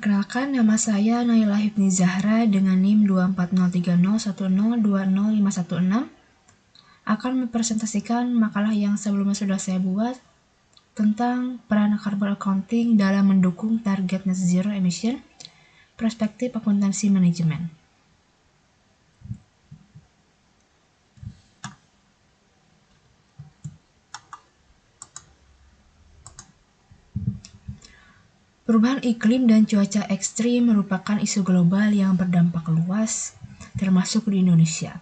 Perkenalkan, nama saya Naila Hifni Zahra dengan NIM 2403010200516 akan mempresentasikan makalah yang sebelumnya sudah saya buat tentang peran carbon accounting dalam mendukung target net zero emission, perspektif akuntansi manajemen. Perubahan iklim dan cuaca ekstrim merupakan isu global yang berdampak luas, termasuk di Indonesia,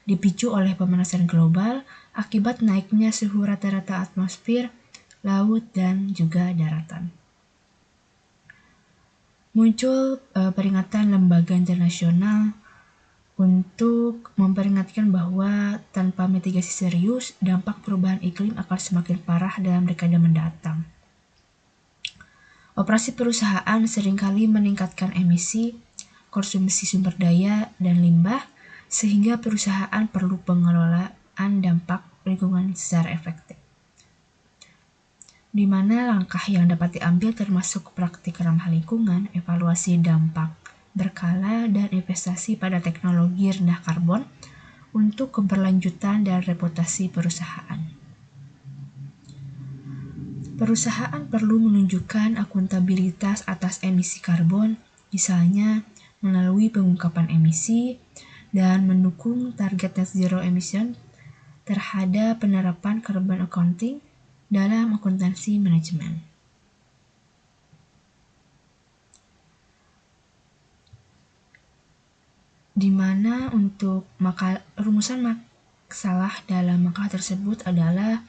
dipicu oleh pemanasan global akibat naiknya suhu rata-rata atmosfer, laut, dan juga daratan. Muncul peringatan lembaga internasional untuk memperingatkan bahwa tanpa mitigasi serius, dampak perubahan iklim akan semakin parah dalam dekade mendatang. Operasi perusahaan seringkali meningkatkan emisi, konsumsi sumber daya, dan limbah, sehingga perusahaan perlu pengelolaan dampak lingkungan secara efektif. Di mana langkah yang dapat diambil termasuk praktik ramah lingkungan, evaluasi dampak berkala, dan investasi pada teknologi rendah karbon untuk keberlanjutan dan reputasi perusahaan. Perusahaan perlu menunjukkan akuntabilitas atas emisi karbon, misalnya melalui pengungkapan emisi dan mendukung target net zero emission terhadap penerapan carbon accounting dalam akuntansi manajemen. Di mana untuk rumusan masalah dalam makalah tersebut adalah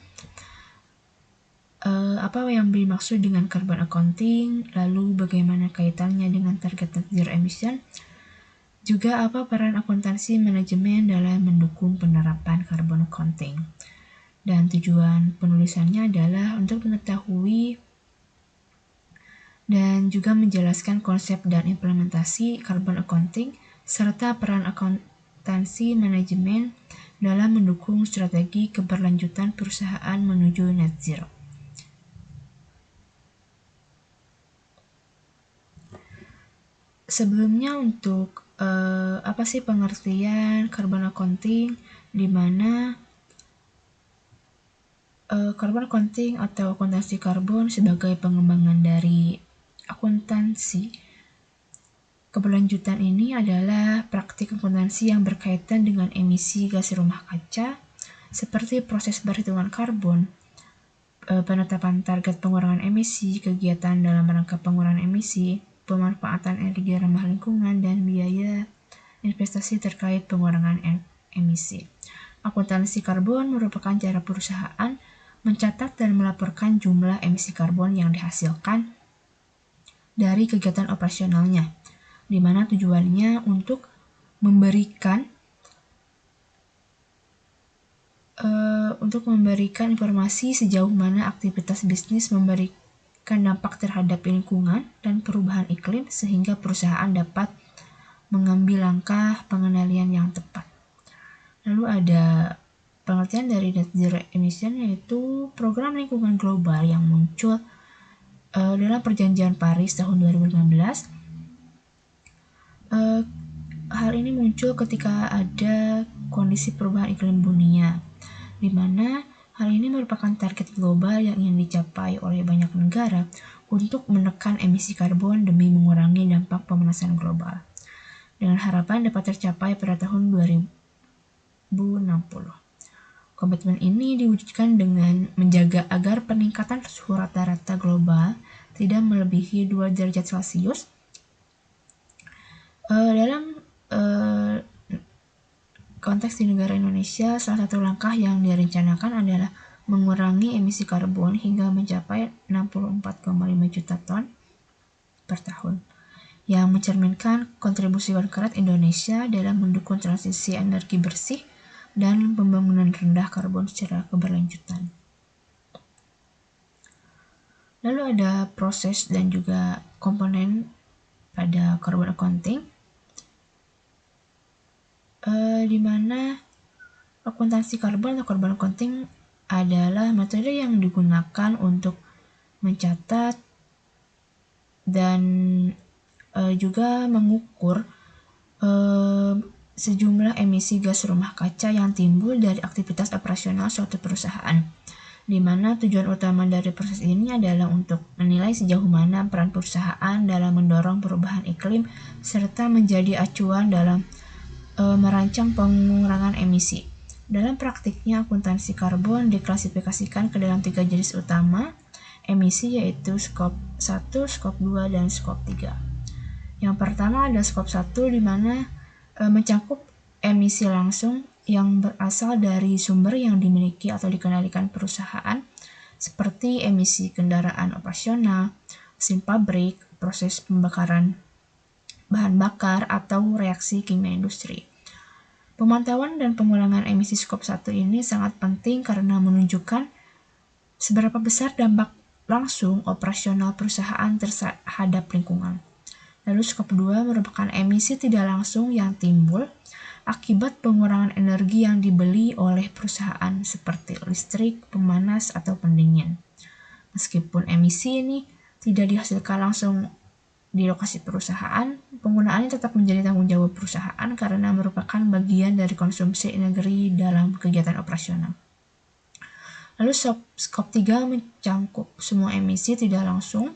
apa yang dimaksud dengan carbon accounting, lalu bagaimana kaitannya dengan target net zero emission, juga apa peran akuntansi manajemen dalam mendukung penerapan carbon accounting. Dan tujuan penulisannya adalah untuk mengetahui dan juga menjelaskan konsep dan implementasi carbon accounting serta peran akuntansi manajemen dalam mendukung strategi keberlanjutan perusahaan menuju net zero. Sebelumnya untuk apa sih pengertian carbon accounting, di mana carbon accounting atau akuntansi karbon sebagai pengembangan dari akuntansi keberlanjutan ini adalah praktik akuntansi yang berkaitan dengan emisi gas rumah kaca, seperti proses perhitungan karbon, penetapan target pengurangan emisi, kegiatan dalam rangka pengurangan emisi, pemanfaatan energi ramah lingkungan, dan biaya investasi terkait pengurangan emisi. Akuntansi karbon merupakan cara perusahaan mencatat dan melaporkan jumlah emisi karbon yang dihasilkan dari kegiatan operasionalnya, di mana tujuannya untuk memberikan informasi sejauh mana aktivitas bisnis memberikan dampak terhadap lingkungan dan perubahan iklim sehingga perusahaan dapat mengambil langkah pengendalian yang tepat. Lalu ada pengertian dari net zero emission, yaitu program lingkungan global yang muncul dalam perjanjian Paris tahun 2015. Hal ini muncul ketika ada kondisi perubahan iklim dunia, di mana hal ini merupakan target global yang ingin dicapai oleh banyak negara untuk menekan emisi karbon demi mengurangi dampak pemanasan global, dengan harapan dapat tercapai pada tahun 2060. Komitmen ini diwujudkan dengan menjaga agar peningkatan suhu rata-rata global tidak melebihi 2 derajat Celcius. Dalam konteks di negara Indonesia, salah satu langkah yang direncanakan adalah mengurangi emisi karbon hingga mencapai 64,5 juta ton per tahun, yang mencerminkan kontribusi konkret Indonesia dalam mendukung transisi energi bersih dan pembangunan rendah karbon secara keberlanjutan. Lalu ada proses dan juga komponen pada carbon accounting, di mana akuntansi karbon atau carbon accounting adalah metode yang digunakan untuk mencatat dan juga mengukur sejumlah emisi gas rumah kaca yang timbul dari aktivitas operasional suatu perusahaan, di mana tujuan utama dari proses ini adalah untuk menilai sejauh mana peran perusahaan dalam mendorong perubahan iklim serta menjadi acuan dalam merancang pengurangan emisi. Dalam praktiknya, akuntansi karbon diklasifikasikan ke dalam 3 jenis utama emisi, yaitu skop 1, skop 2, dan skop 3. Yang pertama ada skop 1, di mana mencakup emisi langsung yang berasal dari sumber yang dimiliki atau dikendalikan perusahaan, seperti emisi kendaraan operasional, mesin pabrik, proses pembakaran bahan bakar, atau reaksi kimia industri. Pemantauan dan pengulangan emisi skop 1 ini sangat penting karena menunjukkan seberapa besar dampak langsung operasional perusahaan terhadap lingkungan. Lalu skop 2 merupakan emisi tidak langsung yang timbul akibat pengurangan energi yang dibeli oleh perusahaan seperti listrik, pemanas, atau pendingin. Meskipun emisi ini tidak dihasilkan langsung di lokasi perusahaan, penggunaannya tetap menjadi tanggung jawab perusahaan karena merupakan bagian dari konsumsi energi dalam kegiatan operasional. Lalu skop 3 mencangkup semua emisi tidak langsung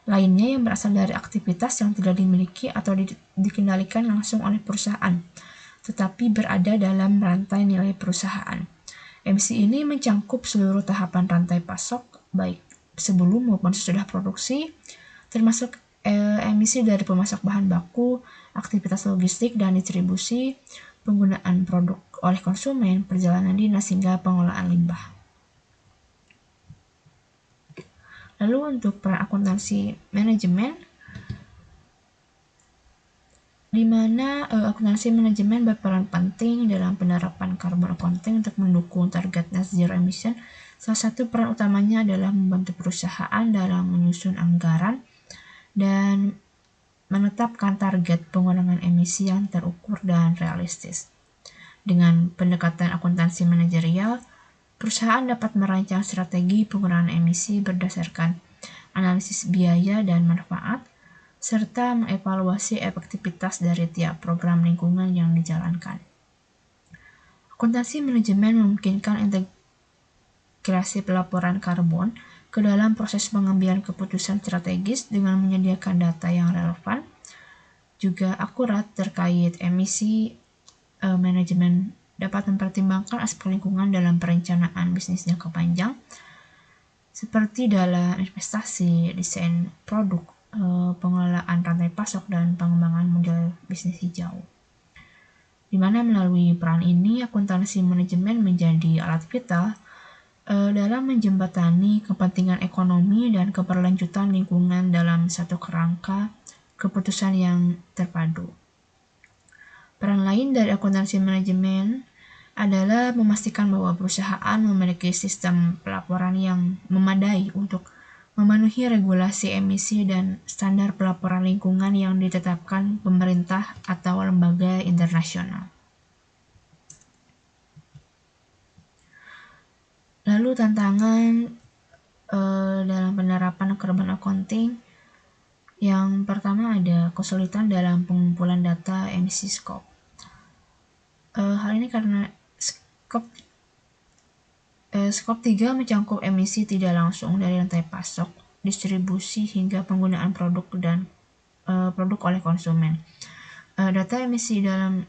lainnya yang berasal dari aktivitas yang tidak dimiliki atau dikendalikan langsung oleh perusahaan, tetapi berada dalam rantai nilai perusahaan. Emisi ini mencangkup seluruh tahapan rantai pasok, baik sebelum maupun sesudah produksi, termasuk emisi dari pemasok bahan baku, aktivitas logistik dan distribusi, penggunaan produk oleh konsumen, perjalanan dinas, hingga pengolahan limbah. Lalu untuk peran akuntansi manajemen, di mana akuntansi manajemen berperan penting dalam penerapan carbon accounting untuk mendukung target net zero emission. Salah satu peran utamanya adalah membantu perusahaan dalam menyusun anggaran dan menetapkan target pengurangan emisi yang terukur dan realistis. Dengan pendekatan akuntansi manajerial, perusahaan dapat merancang strategi pengurangan emisi berdasarkan analisis biaya dan manfaat, serta mengevaluasi efektivitas dari tiap program lingkungan yang dijalankan. Akuntansi manajemen memungkinkan integrasi pelaporan karbon ke dalam proses pengambilan keputusan strategis dengan menyediakan data yang relevan, juga akurat terkait emisi. Manajemen dapat mempertimbangkan aspek lingkungan dalam perencanaan bisnis jangka panjang, seperti dalam investasi, desain produk, pengelolaan rantai pasok, dan pengembangan model bisnis hijau. Di mana melalui peran ini, akuntansi manajemen menjadi alat vital dalam menjembatani kepentingan ekonomi dan keberlanjutan lingkungan dalam satu kerangka keputusan yang terpadu. Peran lain dari akuntansi manajemen adalah memastikan bahwa perusahaan memiliki sistem pelaporan yang memadai untuk memenuhi regulasi emisi dan standar pelaporan lingkungan yang ditetapkan pemerintah atau lembaga internasional. Lalu tantangan dalam penerapan carbon accounting, yang pertama ada kesulitan dalam pengumpulan data emisi skop. Hal ini karena skop 3 mencangkup emisi tidak langsung dari rantai pasok, distribusi, hingga penggunaan produk dan produk oleh konsumen. Data emisi dalam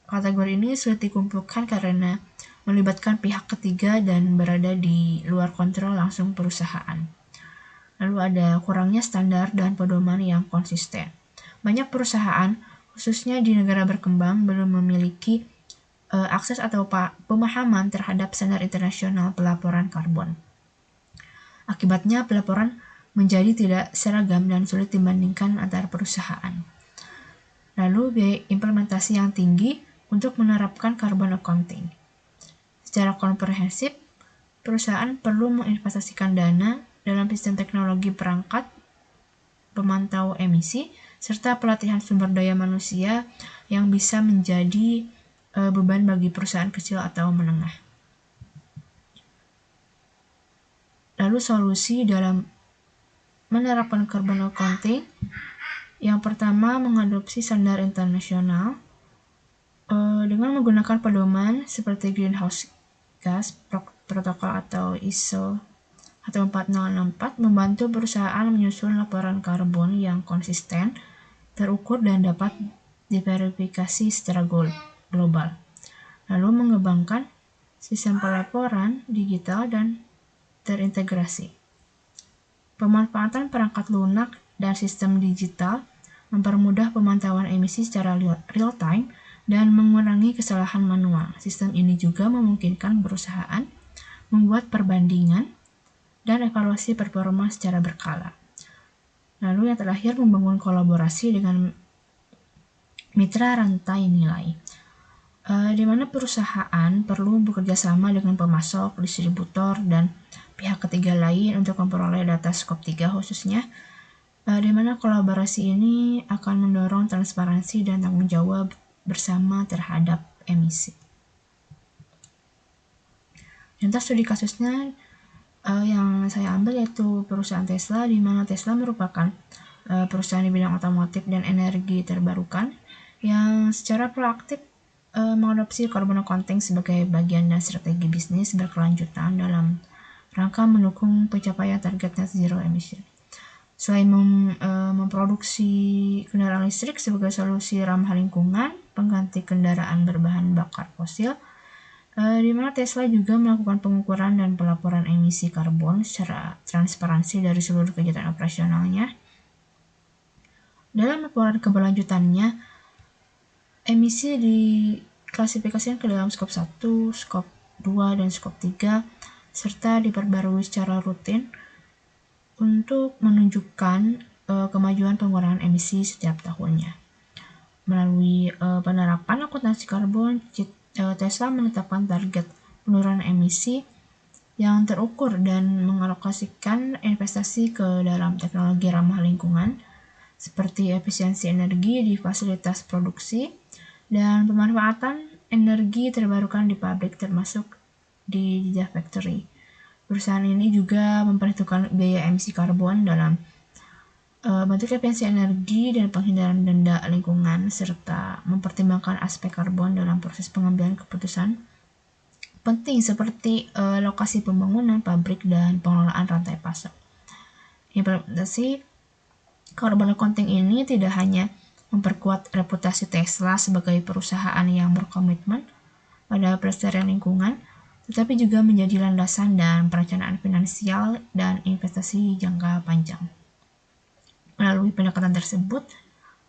kategori ini sulit dikumpulkan karena melibatkan pihak ketiga dan berada di luar kontrol langsung perusahaan. Lalu ada kurangnya standar dan pedoman yang konsisten. Banyak perusahaan, khususnya di negara berkembang, belum memiliki akses atau pemahaman terhadap standar internasional pelaporan karbon. Akibatnya, pelaporan menjadi tidak seragam dan sulit dibandingkan antar perusahaan. Lalu, biaya implementasi yang tinggi untuk menerapkan carbon accounting. Secara komprehensif, perusahaan perlu menginvestasikan dana dalam sistem teknologi perangkat, pemantau emisi, serta pelatihan sumber daya manusia yang bisa menjadi beban bagi perusahaan kecil atau menengah. Lalu solusi dalam menerapkan carbon accounting Yang pertama, mengadopsi standar internasional dengan menggunakan pedoman seperti Greenhouse Gas Protocol atau ISO 14064 membantu perusahaan menyusun laporan karbon yang konsisten, terukur, dan dapat diverifikasi secara global. Lalu mengembangkan sistem pelaporan digital dan terintegrasi. Pemanfaatan perangkat lunak dan sistem digital mempermudah pemantauan emisi secara real-time dan mengurangi kesalahan manual. Sistem ini juga memungkinkan perusahaan membuat perbandingan dan evaluasi performa secara berkala. Lalu yang terakhir, membangun kolaborasi dengan mitra rantai nilai, di mana perusahaan perlu bekerja sama dengan pemasok, distributor, dan pihak ketiga lain untuk memperoleh data skop 3 khususnya, di mana kolaborasi ini akan mendorong transparansi dan tanggung jawab bersama terhadap emisi. Contoh studi kasusnya yang saya ambil yaitu perusahaan Tesla, di mana Tesla merupakan perusahaan di bidang otomotif dan energi terbarukan yang secara proaktif mengadopsi carbon accounting sebagai bagian dari strategi bisnis berkelanjutan dalam rangka mendukung pencapaian target net zero emission. Selain memproduksi kendaraan listrik sebagai solusi ramah lingkungan, pengganti kendaraan berbahan bakar fosil, di mana Tesla juga melakukan pengukuran dan pelaporan emisi karbon secara transparansi dari seluruh kegiatan operasionalnya. Dalam laporan keberlanjutannya, emisi diklasifikasikan ke dalam skop 1, skop 2, dan skop 3, serta diperbarui secara rutin untuk menunjukkan kemajuan pengurangan emisi setiap tahunnya. Melalui penerapan akuntansi karbon, Tesla menetapkan target penurunan emisi yang terukur dan mengalokasikan investasi ke dalam teknologi ramah lingkungan seperti efisiensi energi di fasilitas produksi dan pemanfaatan energi terbarukan di pabrik termasuk di Gigafactory. Perusahaan ini juga memperhitungkan biaya emisi karbon dalam bentuk efisiensi energi dan penghindaran denda lingkungan, serta mempertimbangkan aspek karbon dalam proses pengambilan keputusan penting seperti lokasi pembangunan pabrik dan pengelolaan rantai pasok. Implementasi carbon accounting ini tidak hanya memperkuat reputasi Tesla sebagai perusahaan yang berkomitmen pada pelestarian lingkungan, tetapi juga menjadi landasan dan perencanaan finansial dan investasi jangka panjang. Melalui pendekatan tersebut,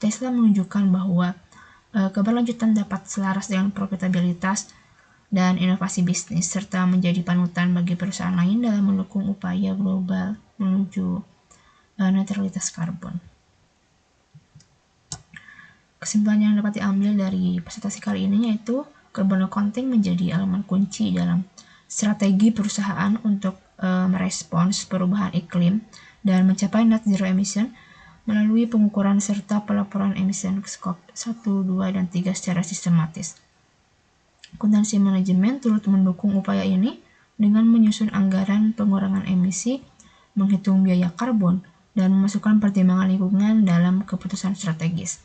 Tesla menunjukkan bahwa keberlanjutan dapat selaras dengan profitabilitas dan inovasi bisnis, serta menjadi panutan bagi perusahaan lain dalam mendukung upaya global menuju netralitas karbon. Kesimpulan yang dapat diambil dari presentasi kali ini yaitu carbon accounting menjadi elemen kunci dalam strategi perusahaan untuk merespons perubahan iklim dan mencapai net zero emission melalui pengukuran serta pelaporan emisi skop 1, 2, dan 3 secara sistematis. Akuntansi manajemen turut mendukung upaya ini dengan menyusun anggaran pengurangan emisi, menghitung biaya karbon, dan memasukkan pertimbangan lingkungan dalam keputusan strategis.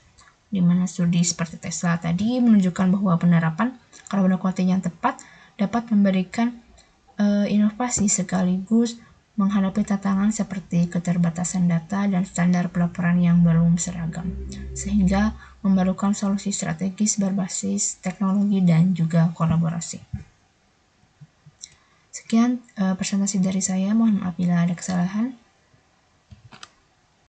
Di mana studi seperti Tesla tadi menunjukkan bahwa penerapan carbon accounting yang tepat dapat memberikan inovasi sekaligus menghadapi tantangan seperti keterbatasan data dan standar pelaporan yang belum seragam, sehingga memerlukan solusi strategis berbasis teknologi dan juga kolaborasi. Sekian presentasi dari saya, mohon maaf bila ada kesalahan.